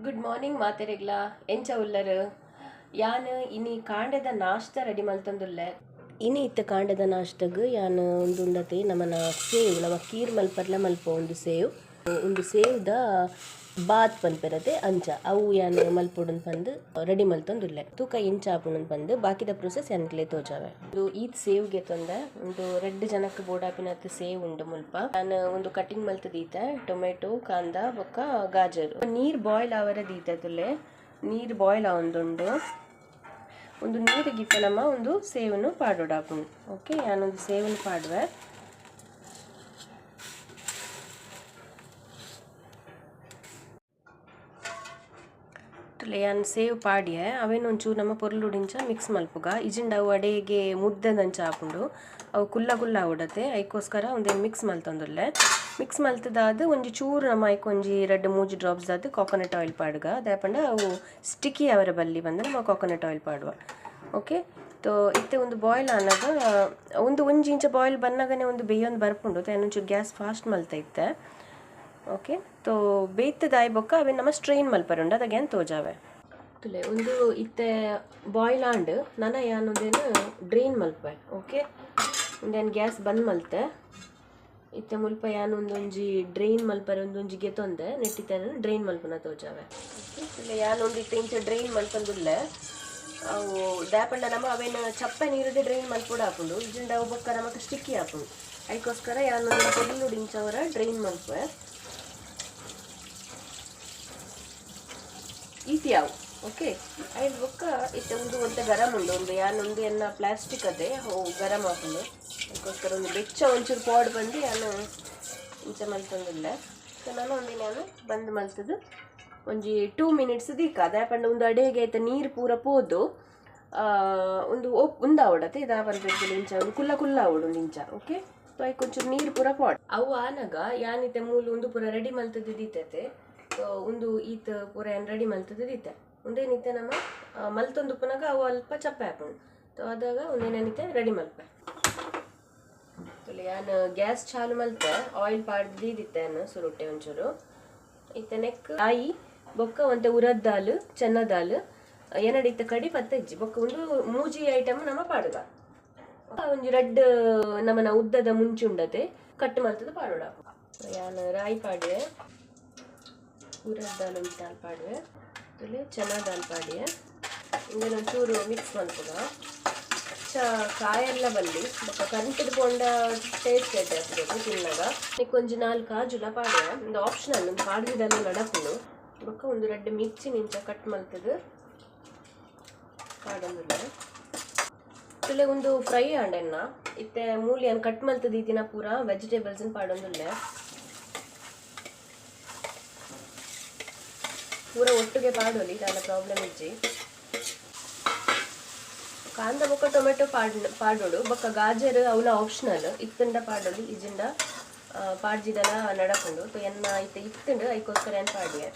Good morning ಮಾತೆರೆಗ್ಲ ಎಂಚ ಉಲ್ಲರು ಯಾನ್ ಇನಿ ಕಾಂಡದ ನಾಷ್ಟ ರೆಡಿ ಮಲ್ತಂದುಲ್ಲೆ. ಇನಿ ಇತ್ತ ಕಾಂಡದ ನಾಷ್ಟಗ್ ಯಾನ್ ಉಂದುಂಡತೆ ನಮನ ಸೇವ್ ನಮ ಕೀರ್ ಮಲ್ಪರ್ಲ ಮಲ್ಪ ಒಂದು ಸೇವ್ದ ಬಾತ್ ಪನ್ಪೆರತೆ ಅಂಚ ಅವು ಯಾನ್ ಮಲ್ಪೊಡುನ್ ಪಂದ್ ರೆಡಿ ಮಲ್ತೊಂದುಲ್ಲೆ. ತೂಕ ಇಂಚ ಆಪುಂಡು ಪಂದ್ ಬಾಕಿದ ಪ್ರೊಸೆಸ್ ಯಾನ್ಕ್ಲೆ ತೋಜಾವೆ. ಈದ್ ಸೇವ್ಗೆ ತೊಂದೆ ಒಂದು 2 ಜನಕ್ಕೆ ಬೋಡಾಪಿನತ್ ಸೇವ್ ಉಂಡು ಮುಲ್ಪ. ನಾನು ಒಂದು ಕಟಿಂಗ್ ಮಲ್ತು ದೀತೆ ಟೊಮೆಟೊ ಕಾಂದ ಬೊಕ್ಕ ಗಾಜರ್ ನೀರ್ ಬಾಯ್ಲ್ ಆವರೆ ದೀತೆ ತುಲೆ. ನೀರ್ ಬಾಯ್ಲ್ ಆವೊಂದುಂಡು ಒಂದು ನೀರಿಗಿತ್ತ ನಮ್ಮ ಒಂದು ಸೇವನ್ನು ಪಾಡೋಡಾಪುಂಡು. ಓಕೆ, ಯಾನೊಂದು ಸೇವನ್ನು ಪಾಡುವೆ. ಯಾನ್ ಸೇವ್ ಪಾಡ್ಯೆ ಅವೇನೊಂಚೂರು ನಮ್ಮ ಪೊರ್ಲುಡಿಂಚ ಮಿಕ್ಸ್ ಮಲ್ಪುಗ ಇಜಿಂಡ ಅವು ಅಡೆಗೆ ಮುದ್ದದಂಚ ಆಪುಂಡು. ಅವು ಕುಲ್ಲ ಕುಲ್ಲ ಆವಡತೆ ಐಕೋಸ್ಕರ ಒಂದೇನು ಮಿಕ್ಸ್ ಮಲ್ತೊಂದುಲ್ಲೆ. ಮಿಕ್ಸ್ ಮಲ್ತದಾದ ಒಂಜಿ ಚೂರು ನಮ್ಮ ಐಕ್ ಒಂಜಿ 2-3 ಡ್ರಾಪ್ಸ್ ದಾದ್ ಕೊಕೊನಟ್ ಆಯಿಲ್ ಪಾಡುಗ ಅದಾಪಂಡ ಅವು ಸ್ಟಿಕ್ಕಿ ಅವರ ಬಲ್ಲಿ ಬಂದು ನಮ್ಮ ಕೊಕೊನಟ್ ಆಯಿಲ್ ಪಾಡುವ. ಓಕೆ, ಇತ್ತೆ ಒಂದು ಬಾಯ್ಲ್ ಆನಾಗ ಒಂಜಿ ಇಂಚ ಬಾಯ್ಲ್ ಬನ್ನಾಗನೇ ಒಂದು ಬೇಯೊಂದು ಬರ್ಪುಂಡು. ಒಂಚೂರು ಗ್ಯಾಸ್ ಫಾಸ್ಟ್ ಮಲ್ತ ಇತ್ತೆ. ಓಕೆ, ಬೇಯ್ತದಾಯ್ ಬೊಕ್ಕ ಅವೇ ನಮ್ಮ ಸ್ಟ್ರೈನ್ ಮಲ್ಪರುಂಡು ಅದಾಗೇನು ತೋಜಾವೆ ತುಲೆ. ಒಂದು ಇತ್ತೆ ಬಾಯ್ಲ್ ಆಂಡ್ ನನ ಯಾನೊಂದೇನು ಡ್ರೈನ್ ಮಲ್ಪೆ. ಓಕೆ, ಒಂದೇನು ಗ್ಯಾಸ್ ಬಂದ್ ಮಲ್ತೆ ಇತ್ತೆ ಮುಲ್ಪ ಯಾನೊಂದೊಂಜಿ ಡ್ರೈನ್ ಮಲ್ಪರೆ ಒಂದೊಂಜಿ ಗೆತೊಂದೆ ನೆಟ್ಟಿತ್ತೇನು ಡ್ರೈನ್ ಮಲ್ಪನ ತೋಜಾವೆ. ಓಕೆ, ಯಾನೊಂದು ಇತ್ತೆ ಇಂಚ ಡ್ರೈನ್ ಮಲ್ಪಂದುಲ್ಲೆ ಅವು ದಾಪಂಡ ನಮ್ಮ ಅವೇನು ಚಪ್ಪೆ ನೀರದೆ ಡ್ರೈನ್ ಮಲ್ಪುಡ ಹಾಪುಂಡು. ಇಜಿಂಡ ಅವು ಬೊಕ್ಕ ನಮಕ್ ಸ್ಟಿಕ್ಕಿ ಹಾಪುಂಡು. ಅದಕ್ಕೋಸ್ಕರ ಯಾನೊಂದು ಪೊರ್ಲುಡಿಂಚವರ ಡ್ರೈನ್ ಮಲ್ಪೆ ಈತಿಯಾವು. ಓಕೆ, ಐದು ಬೊಕ್ಕ ಇತ್ತೆ ಒಂದು ಗರಂ ಉಂಡು. ಒಂದು ಯಾನೊಂದು ಎನ್ನ ಪ್ಲಾಸ್ಟಿಕ್ ಅದೇ ಗರಂ ಹಾಕೊಂಡು ಅದಕ್ಕೋಸ್ಕರ ಒಂದು ಬೆಚ್ಚ ಒಂಚೂರು ಪಾಡ್ ಬಂದು ಯಾನು ಇಂಚ ಮಲ್ತಂದಿಲ್ಲ. ನಾನು ನಾನು ಬಂದು ಮಲ್ತದು ಒಂಜಿ 2 ಮಿನಿಟ್ಸ್ ದೀಕ ಅದಾಪಂಡ ಒಂದು ಅಡೆಗೆ ಆಯ್ತು ನೀರು ಪೂರ ಪೋದು ಒಂದು ಉಂದಾವಡತ್ತೆ ಇದಾ ಬರ್ಬೇಕು ಇಂಚ ಒಂದು ಕುಲ್ಲ ಕುಲ್ಲ ಆವಡು ಇಂಚ. ಓಕೆ, ಅದಕ್ಕೆ ಒಂಚೂರು ನೀರು ಪೂರ ಪಾಡ್ ಅವು ಆನಾಗ ಯಾನಿತ್ತೆ ಮೂಲು ಒಂದು ಪೂರ ರೆಡಿ ಮಲ್ತದ್ದು ದೀತೈತೆ. ಒಂದು ಈತ ಪೂರ ಏನು ರೆಡಿ ಮಲ್ತದ್ದು ದೀತೆ ಒಂದೇನಿತ್ತೆ ನಮ್ಮ ಮಲ್ತೊಂದು ಉಪ್ಪನಾಗ ಅವು ಅಲ್ಪ ಚಪ್ಪೆ ಹಾಕೊಂಡು ಅದಾಗ ಒಂದೇನೇನಿತ್ತೆ ರೆಡಿ ಮಲ್ಪೆ. ಯಾನು ಗ್ಯಾಸ್ ಚಾಲು ಮಲ್ತೆ ಆಯಿಲ್ ಪಾಡ್ದಿತ್ತೇನು ಸುರುಟ್ಟೆ ಒಂಚೂರು ಇತ್ತೆ ನೆಕ್ ಆಯಿ ಬೊಕ್ಕ ಒಂತೆ ಉರದ್ ದಾಲ್ ಚೆನ್ನ ದಾಲ್ ಏನಡಿ ಇತ್ತ ಕಡಿ ಪತ್ತೆಜ್ಜಿ ಬೊಕ್ಕ ಒಂದು ಮೂಜಿ ಐಟಮ್ ನಮ್ಮ ಪಾಡುಗ ಒಂಜಿ ರೆಡ್ ನಮ್ಮನ ಉದ್ದದ ಮುಂಚುಂಡತೆ ಕಟ್ಟು ಮಲ್ತದ ಪಾಡೋಡ. ಯಾನು ರಾಯಿ ಪಾಡ್ವೆ, ಉರದ್ ದಾಲ್ ಒಂದು ದಾಲ್ ಪಾಡ್ವೆ, ಚೆನ್ನ ದಾಲ್ ಪಾಡ್ವೆ. ಇಂದೊಂಚೂರು ಮಿಕ್ಸ್ ಮಲ್ಪುಗ ಕಾಯೆಲ್ಲ ಬಲ್ಲಿ ಬೊಕ್ಕ ಕಂಟದ ಪೋಂಡ ಟೇಸ್ಟ್ ಎಡ್ಡೆ ಆಗ್ತದೆ ತಿನ್ನಾಗ. ಒಂಜಿ 4 ಕಾಜುಲ ಪಾಡ್ವೆ ಒಂದು ಆಪ್ಷನಲ್ ಒಂದು ಪಾಡ್ದಿದೆಲ್ಲ ನಡಪುನು ಬೊಕ್ಕ ಒಂದು 2 ಮಿರ್ಚಿ ನಿಂಚ ಕಟ್ ಮಲ್ತದು ಪಾಡೊಂದುಲ್ಲ. ತುಲೆ ಒಂದು ಫ್ರೈ ಆಂಡೆನ್ನ ಇತ್ತೆ ಮೂಲಿಯನ್ ಕಟ್ ಮಲ್ತದ ಈತಿನ ಪೂರ ವೆಜಿಟೇಬಲ್ಸ್ ಪಾಡೊಂದುಲ್ಲೆ ಪೂರ ಒಟ್ಟಿಗೆ ಪಾಡೋಲಿ ಇದೆಲ್ಲ ಪ್ರಾಬ್ಲಮ್ ಇಜ್ಜಿ. ಕಾಂದ ಬೊಕ್ಕ ಟೊಮೆಟೊ ಪಾಡೋಡು ಬೊಕ್ಕ ಗಾಜರ್ ಅವಲ ಆಪ್ಷನಲ್ ಇತ್ತಂಡ ಪಾಡೋಲಿ ಇಜಿಂಡ ಪಾಡ್ಜಿದೆಲ್ಲ ನಡಪುಂಡು. ಎನ್ನ ಇತ್ತೆ ಇತ್ತಂಡು ಅದಕ್ಕೋಸ್ಕರ ಏನು ಪಾಡ್ವೆ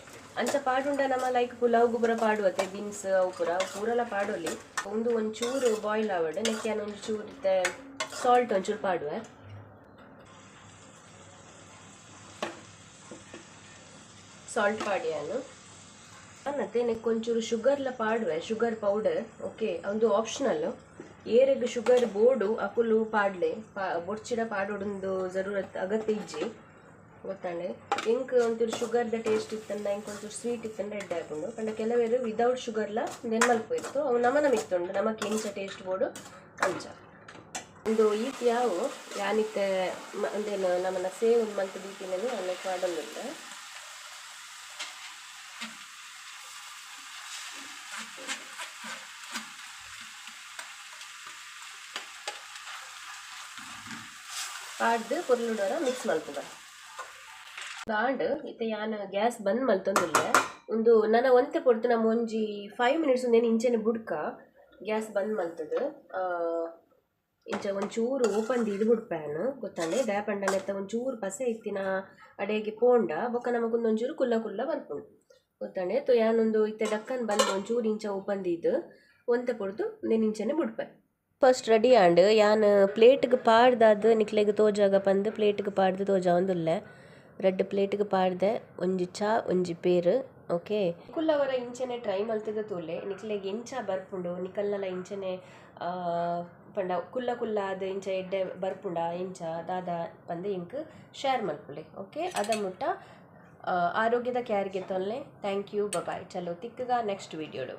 ಅಂಚ ಪಾಡುಂಡ ನಮ್ಮ ಲೈಕ್ ಪುಲಾವ್ ಗೊಬ್ಬರ ಪಾಡುವತ್ತೆ ಬೀನ್ಸ್ ಅವು ಪೂರೆಲ್ಲ ಪಾಡೋಲಿ ಒಂಚೂರು ಬಾಯ್ಲ್ ಆವಡೆ ನೆಕ್ಕೆ ಒಂಚೂರು ಇತ್ತೆ ಸಾಲ್ಟ್ ಒಂಚೂರು ಪಾಡುವೆ. ಸಾಲ್ಟ್ ಪಾಡ್ಯಾನು ಮತ್ತೆ ನೆಕ್ ಒಂಚೂರು ಶುಗರ್ಲ ಪಾಡುವೆ, ಶುಗರ್ ಪೌಡರ್. ಓಕೆ, ಒಂದು ಆಪ್ಷನಲ್ ಏರೆಗ್ ಶುಗರ್ ಬೋರ್ಡು ಅಕುಲು ಪಾಡ್ಲೆ ಬೊಡ್ಚಿಡ ಪಾಡೋಡೊಂದು ಜರೂರತ್ ಅಗತ್ಯ ಇಜ್ಜಿ ಗೊತ್ತಾಂಡೆ. ಇಂಕ್ ಒಂಚೂರು ಶುಗರ್ದ ಟೇಸ್ಟ್ ಇತ್ತಂಡ ಇಂಕ್ ಒಂಚೂರು ಸ್ವೀಟ್ ಇತ್ತಂಡ ಎಡ್ಡೆ ಹಾಕೊಂಡು ಕಂಡ ಕೆಲವೇರು ವಿದೌಟ್ ಶುಗರ್ಲ ನೆನ್ಮಲ್ಪ ಇತ್ತು ಅವು ನಮನ ಮಿತ್ತುಂಡು ನಮಕ್ ಇಂಚ ಟೇಸ್ಟ್ ಬೋರ್ಡು ಅಂಚ ಒಂದು ಈತಿ ಯಾವು ಯಾನಿತ್ತೆ ಅಂದೇನು ನಮ್ಮನ್ನ ಸೇವ್ ಮಲ್ತ ದೀತಿನಲ್ಲಿ ಅನ್ನ ಪಾಡೊಂದಿಲ್ಲ. ಪಾಡ್ದು ಪೊರ್ಲುಡೋರ ಮಿಕ್ಸ್ ಮಲ್ಪುಗ ದಾಂಡ್ ಇತ್ತೆ ಯಾನು ಗ್ಯಾಸ್ ಬಂದ್ ಮಲ್ತೊಂದಿಲ್ಲ. ಒಂದು ನನ್ನ ಒಂತೆ ಪೊಡ್ತು ನಮ್ಮ ಒಂಜಿ 5 ಮಿನಿಟ್ಸ್ ಒಂದೇನು ಇಂಚೆನೆ ಬುಡ್ಕ ಗ್ಯಾಸ್ ಬಂದ್ ಮಲ್ತದು ಇಂಚ ಒಂಚೂರು ಓಪನ್ ದೀದು ಬುಡ್ಪ್ಯಾನು ಗೊತ್ತಾಂಡೆ. ದಾಪಂಡನೆತ್ತ ಒಂಚೂರು ಪಸೆ ಇತ್ತಿನ ಅಡೆಗೆ ಪೋಂಡ ಬೊಕ್ಕ ನಮಗೊಂದೊಂಚೂರು ಕುಲ್ಲ ಕುಲ್ಲ ಬರ್ಪುಂಡು ಗೊತ್ತಾಂಡೆ. ಯಾನೊಂದು ಇತ್ತೆ ಡಕ್ಕನ್ ಬಂದು ಒಂಚೂರು ಇಂಚ ಓಪನ್ ದೀದು ಒಂತೆ ಪೊಡ್ತು ಒಂದೇನು ಇಂಚೆನೆ ಬುಡ್ಪೆ. ಫಸ್ಟ್ ರೆಡಿ ಆಂಡ್ ಯಾನ್ ಪ್ಲೇಟ್ಗೆ ಪಾಡ್ದಾದ ನಿಕ್ಲೆಗ್ ತೋಜಾಗ ಪಂದ್ ಪ್ಲೇಟ್ಗೆ ಪಾಡ್ದು ತೋಜಾ ಒಂದುಲ್ಲೆ. 2 ಪ್ಲೇಟ್ಗೆ ಪಾಡ್ದೆ ಒಂಜಿ ಚಾ ಒಂಜಿ ಪೇರು ಓಕೆ ಕುಲ್ಲವರ ಇಂಚನೆ ಟ್ರೈ ಮಲ್ತಿದ ತೂಲೆ ನಿಕ್ಲೆಗ್ ಎಂಚ ಬರ್ಪುಂಡು ನಿಕಲ್ನಲ ಇಂಚನೆ ಪಂಡ ಕುಲ್ಲ ಕುಲ್ಲ ಆದ್ ಇಂಚ ಎಡ್ಡೆ ಬರ್ಪುಂಡ ಇಂಚ ದಾದ ಪಂದೆ ಇಂಕ್ ಶೇರ್ ಮಲ್ಪುಲೆ ಓಕೆ ಅದ ಮುಟ್ಟ ಆರೋಗ್ಯದ ಕ್ಯಾರ್ಗೆ ತೊಲ್ಲೆ ಥ್ಯಾಂಕ್ ಯು ಬಾಯ್ ಚಲೋ ತಿಕ್ಕಗ ನೆಕ್ಸ್ಟ್ ವಿಡಿಯೋಡು.